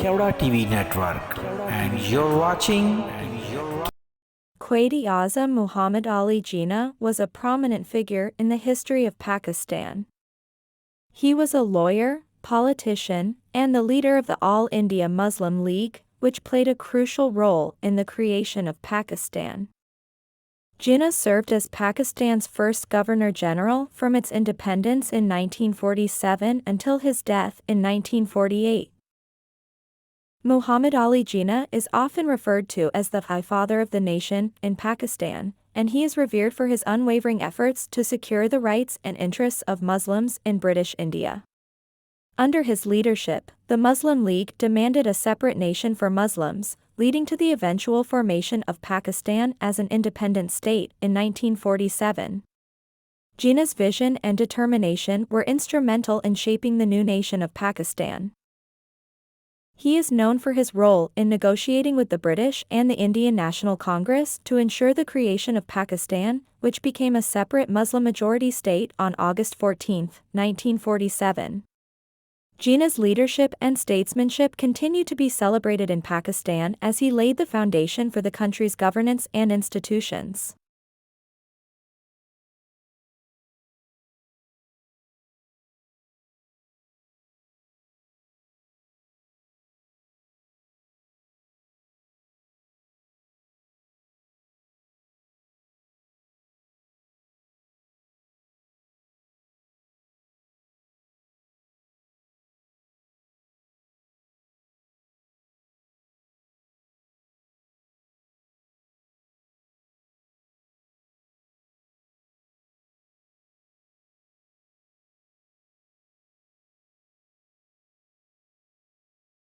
Quaid TV Network, and you're watching Quaid-e-Azam Muhammad Ali Jinnah was a prominent figure in the history of Pakistan. He was a lawyer, politician, and the leader of the All India Muslim League, which played a crucial role in the creation of Pakistan. Jinnah served as Pakistan's first Governor-General from its independence in 1947 until his death in 1948. Muhammad Ali Jinnah is often referred to as the father of the nation in Pakistan, and he is revered for his unwavering efforts to secure the rights and interests of Muslims in British India. Under his leadership, the Muslim League demanded a separate nation for Muslims, leading to the eventual formation of Pakistan as an independent state in 1947. Jinnah's vision and determination were instrumental in shaping the new nation of Pakistan. He is known for his role in negotiating with the British and the Indian National Congress to ensure the creation of Pakistan, which became a separate Muslim-majority state on August 14, 1947. Jinnah's leadership and statesmanship continue to be celebrated in Pakistan as he laid the foundation for the country's governance and institutions.